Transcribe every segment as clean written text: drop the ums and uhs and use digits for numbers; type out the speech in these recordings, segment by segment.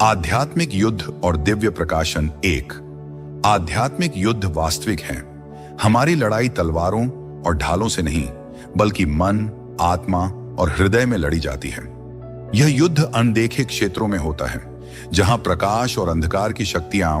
आध्यात्मिक युद्ध और दिव्य प्रकाशन। एक, आध्यात्मिक युद्ध वास्तविक है। हमारी लड़ाई तलवारों और ढालों से नहीं, बल्कि मन, आत्मा और हृदय में लड़ी जाती है। यह युद्ध अनदेखे क्षेत्रों में होता है, जहां प्रकाश और अंधकार की शक्तियां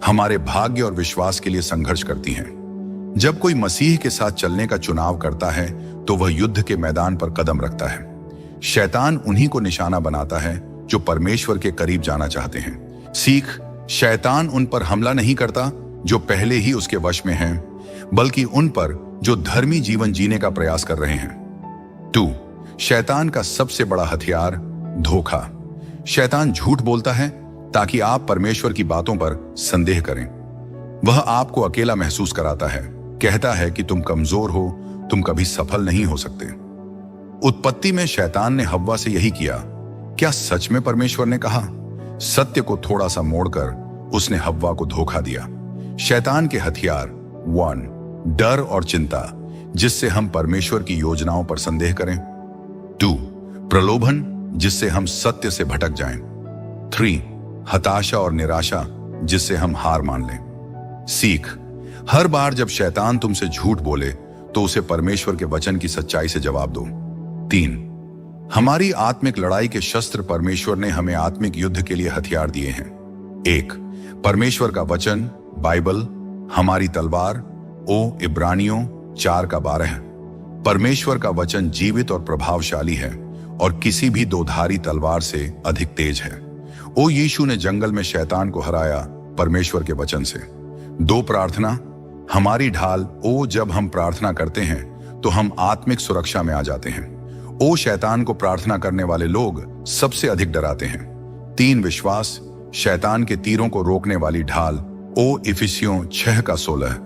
हमारे भाग्य और विश्वास के लिए संघर्ष करती हैं। जब कोई मसीह के साथ चलने का चुनाव करता है, तो वह युद्ध के मैदान पर कदम रखता है। शैतान उन्हीं को निशाना बनाता है जो परमेश्वर के करीब जाना चाहते हैं। सीख, शैतान उन पर हमला नहीं करता जो पहले ही उसके वश में हैं, बल्कि उन पर जो धर्मी जीवन जीने का प्रयास कर रहे हैं। 2, शैतान का सबसे बड़ा हथियार धोखा। शैतान झूठ बोलता है ताकि आप परमेश्वर की बातों पर संदेह करें। वह आपको अकेला महसूस कराता है, कहता है कि तुम कमजोर हो, तुम कभी सफल नहीं हो सकते। उत्पत्ति में शैतान ने हव्वा से यही किया। क्या सच में परमेश्वर ने कहा? सत्य को थोड़ा सा मोड़कर उसने हव्वा को धोखा दिया। शैतान के हथियार 1, डर और चिंता, जिससे हम परमेश्वर की योजनाओं पर संदेह करें। 2, प्रलोभन, जिससे हम सत्य से भटक जाएं। 3, हताशा और निराशा, जिससे हम हार मान लें। सीख, हर बार जब शैतान तुमसे झूठ बोले, तो उसे परमेश्वर के वचन की सच्चाई से जवाब दो। 3, हमारी आत्मिक लड़ाई के शस्त्र परमेश्वर ने हमें आत्मिक युद्ध के लिए हथियार दिए हैं। 1, परमेश्वर का वचन, बाइबल, हमारी तलवार। इब्रानियों 4:12। परमेश्वर का वचन जीवित और प्रभावशाली है और किसी भी दोधारी तलवार से अधिक तेज है। यीशु ने जंगल में शैतान को हराया परमेश्वर के वचन से। 2, प्रार्थना, हमारी ढाल। जब हम प्रार्थना करते हैं तो हम आत्मिक सुरक्षा में आ जाते हैं। शैतान को प्रार्थना करने वाले लोग सबसे अधिक डराते हैं। 3, विश्वास, शैतान के तीरों को रोकने वाली ढाल। इफिसियों 6:16।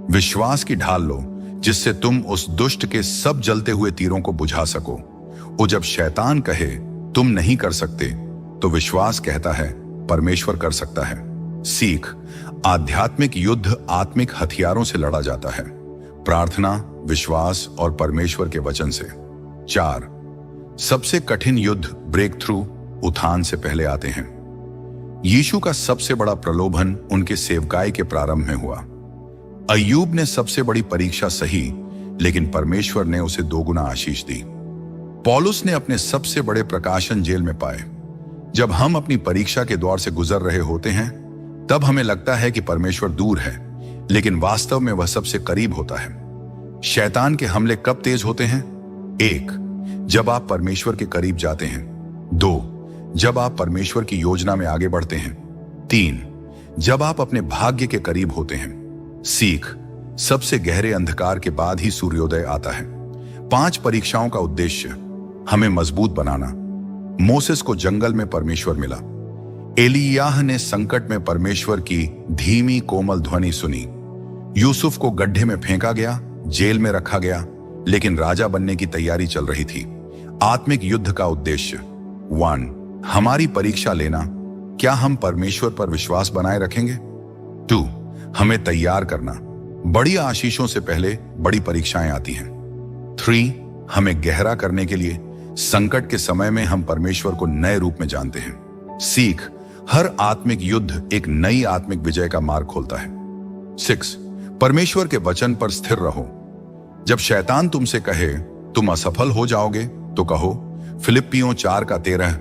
विश्वास की ढाल लो, जिससे तुम उस दुष्ट के सब जलते हुए तीरों को बुझा सको। जब शैतान कहे तुम नहीं कर सकते, तो विश्वास कहता है परमेश्वर कर सकता है। सीख, आध्यात्मिक युद्ध आत्मिक हथियारों से लड़ा जाता है, प्रार्थना, विश्वास और परमेश्वर के वचन से। 4, सबसे कठिन युद्ध ब्रेक थ्रू, उत्थान से पहले आते हैं। यीशु का सबसे बड़ा प्रलोभन उनके सेवकाई के प्रारंभ में हुआ। अय्यूब ने सबसे बड़ी परीक्षा सही, लेकिन परमेश्वर ने उसे 2 गुना आशीष दी। पौलुस ने अपने सबसे बड़े प्रकाशन जेल में पाए। जब हम अपनी परीक्षा के दौर से गुजर रहे होते हैं, तब हमें लगता है कि परमेश्वर दूर है, लेकिन वास्तव में वह सबसे करीब होता है। शैतान के हमले कब तेज होते हैं? 1, जब आप परमेश्वर के करीब जाते हैं। 2, जब आप परमेश्वर की योजना में आगे बढ़ते हैं। 3, जब आप अपने भाग्य के करीब होते हैं। सीख, सबसे गहरे अंधकार के बाद ही सूर्योदय आता है। 5 परीक्षाओं का उद्देश्य हमें मजबूत बनाना। मोसेस को जंगल में परमेश्वर मिला। एलियाह ने संकट में परमेश्वर की धीमी कोमल ध्वनि सुनी। यूसुफ को गड्ढे में फेंका गया, जेल में रखा गया, लेकिन राजा बनने की तैयारी चल रही थी। आत्मिक युद्ध का उद्देश्य 1, हमारी परीक्षा लेना। क्या हम परमेश्वर पर विश्वास बनाए रखेंगे? 2, हमें तैयार करना। बड़ी आशीषों से पहले बड़ी परीक्षाएं आती हैं। 3, हमें गहरा करने के लिए। संकट के समय में हम परमेश्वर को नए रूप में जानते हैं। सीख, हर आत्मिक युद्ध एक नई आत्मिक विजय का मार्ग खोलता है। 6, परमेश्वर के वचन पर स्थिर रहो। जब शैतान तुमसे कहे तुम असफल हो जाओगे, तो कहो फिलिप्पियों 4:13,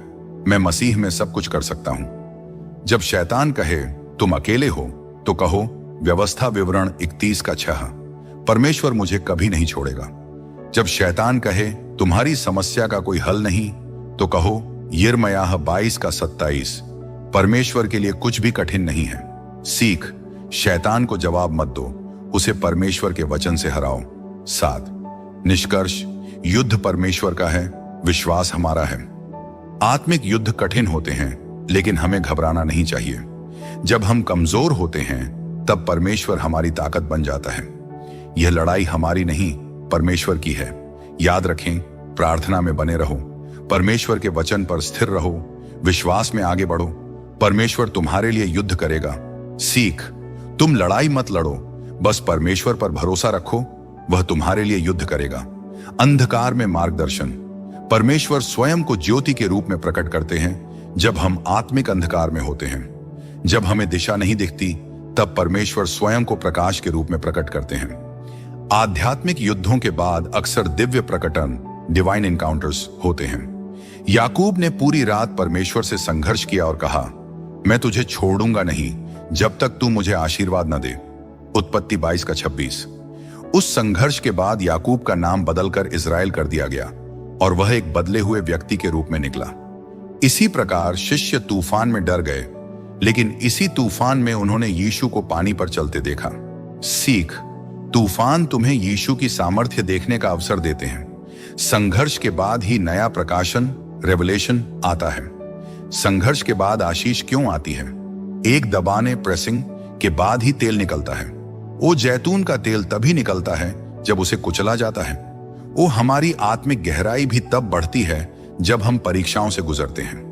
मैं मसीह में सब कुछ कर सकता हूं। जब शैतान कहे तुम अकेले हो, तो कहो व्यवस्था विवरण 31:6, परमेश्वर मुझे कभी नहीं छोड़ेगा। जब शैतान कहे तुम्हारी समस्या का कोई हल नहीं, तो कहो यिर्मयाह 22:27, परमेश्वर के लिए कुछ भी कठिन नहीं है। सीख, शैतान को जवाब मत दो, उसे परमेश्वर के वचन से हराओ। 7, निष्कर्ष, युद्ध परमेश्वर का है, विश्वास हमारा है। आत्मिक युद्ध कठिन होते हैं, लेकिन हमें घबराना नहीं चाहिए। जब हम कमजोर होते हैं, तब परमेश्वर हमारी ताकत बन जाता है। यह लड़ाई हमारी नहीं, परमेश्वर की है। याद रखें, प्रार्थना में बने रहो, परमेश्वर के वचन पर स्थिर रहो, विश्वास में आगे बढ़ो। परमेश्वर तुम्हारे लिए युद्ध करेगा। सीख, तुम लड़ाई मत लड़ो, बस परमेश्वर पर भरोसा रखो, वह तुम्हारे लिए युद्ध करेगा। अंधकार में मार्गदर्शन, परमेश्वर स्वयं को ज्योति के रूप में प्रकट करते हैं, जब हम आत्मिक अंधकार में होते हैं, जब हमें दिशा नहीं दिखती, तब परमेश्वर स्वयं को प्रकाश के रूप में प्रकट करते हैं। आध्यात्मिक युद्धों के बाद अक्सर दिव्य प्रकटन, डिवाइन एनकाउंटर्स होते हैं। याकूब ने पूरी रात परमेश्वर से संघर्ष किया और कहा, मैं तुझे छोड़ूंगा नहीं जब तक तू मुझे आशीर्वाद न दे। उत्पत्ति 22:26। उस संघर्ष के बाद याकूब का नाम बदलकर इजराइल कर दिया गया और वह एक बदले हुए व्यक्ति के रूप में निकला। इसी प्रकार शिष्य तूफान में डर गए, लेकिन इसी तूफान में उन्होंने यीशु को पानी पर चलते देखा। सीख, तूफान तुम्हें यीशु की सामर्थ्य देखने का अवसर देते हैं। संघर्ष के बाद ही नया प्रकाशन, रेवलेशन आता है। संघर्ष के बाद आशीष क्यों आती है? एक दबाने, प्रेसिंग के बाद ही तेल निकलता है। वो जैतून का तेल तभी निकलता है जब उसे कुचला जाता है। वो हमारी आत्मिक गहराई भी तब बढ़ती है जब हम परीक्षाओं से गुजरते हैं।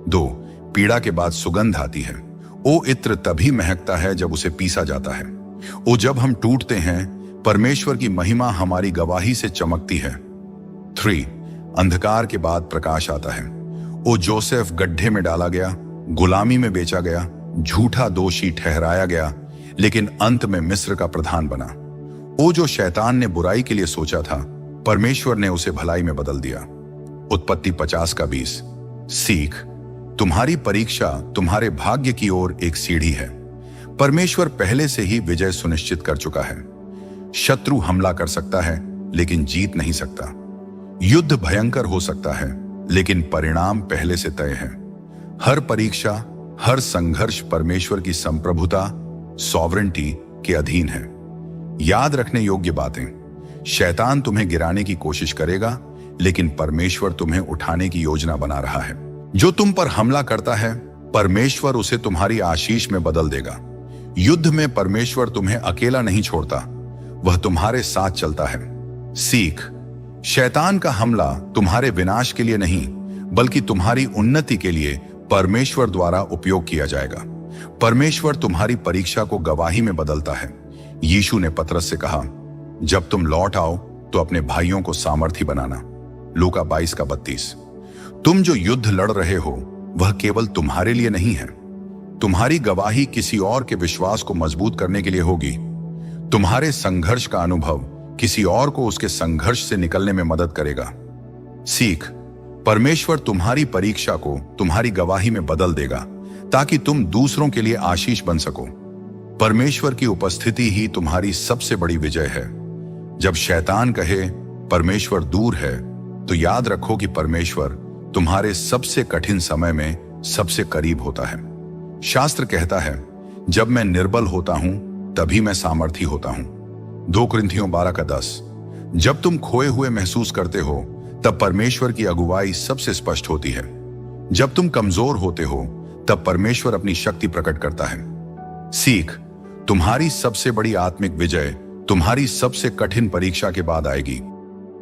2, पीड़ा के बाद सुगंध आती है। वो इत्र तभी महकता है जब उसे पीसा जाता है। वो जब हम टूटते हैं, परमेश्वर की महिमा हमारी गवाही से चमकती है। 3, अंधकार के बाद प्रकाश आता है। वो जोसेफ गड्ढे में डाला गया, गुलामी में बेचा गया, झूठा दोषी ठहराया गया, लेकिन अंत में मिस्र का प्रधान बना। वो जो शैतान ने बुराई के लिए सोचा था, परमेश्वर ने उसे भलाई में बदल दिया। उत्पत्ति 50:20। सीख, तुम्हारी परीक्षा तुम्हारे भाग्य की ओर एक सीढ़ी है। परमेश्वर पहले से ही विजय सुनिश्चित कर चुका है। शत्रु हमला कर सकता है, लेकिन जीत नहीं सकता। युद्ध भयंकर हो सकता है, लेकिन परिणाम पहले से तय है। हर परीक्षा, हर संघर्ष परमेश्वर की संप्रभुता, सॉवरेंटी के अधीन है। याद रखने योग्य बातें, शैतान तुम्हें गिराने की कोशिश करेगा, लेकिन परमेश्वर तुम्हें उठाने की योजना बना रहा है। जो तुम पर हमला करता है, परमेश्वर उसे तुम्हारी आशीष में बदल देगा। युद्ध में परमेश्वर तुम्हें अकेला नहीं छोड़ता, वह तुम्हारे साथ चलता है। सीख, शैतान का हमला तुम्हारे विनाश के लिए नहीं, बल्कि तुम्हारी उन्नति के लिए परमेश्वर द्वारा उपयोग किया जाएगा। परमेश्वर तुम्हारी परीक्षा को गवाही में बदलता है। यीशु ने पतरस से कहा, जब तुम लौट आओ तो अपने भाइयों को सामर्थी बनाना। लूका 22:32। तुम जो युद्ध लड़ रहे हो, वह केवल तुम्हारे लिए नहीं है। तुम्हारी गवाही किसी और के विश्वास को मजबूत करने के लिए होगी। तुम्हारे संघर्ष का अनुभव किसी और को उसके संघर्ष से निकलने में मदद करेगा। सीख, परमेश्वर तुम्हारी परीक्षा को तुम्हारी गवाही में बदल देगा, ताकि तुम दूसरों के लिए आशीष बन सको। परमेश्वर की उपस्थिति ही तुम्हारी सबसे बड़ी विजय है। जब शैतान कहे परमेश्वर दूर है, तो याद रखो कि परमेश्वर तुम्हारे सबसे कठिन समय में सबसे करीब होता है। शास्त्र कहता है, जब मैं निर्बल होता हूं तभी मैं सामर्थी होता हूं। 2 कुरिन्थियों 12:10। जब तुम खोए हुए महसूस करते हो, तब परमेश्वर की अगुवाई सबसे स्पष्ट होती है। जब तुम कमजोर होते हो, तब परमेश्वर अपनी शक्ति प्रकट करता है। सीख, तुम्हारी सबसे बड़ी आत्मिक विजय तुम्हारी सबसे कठिन परीक्षा के बाद आएगी।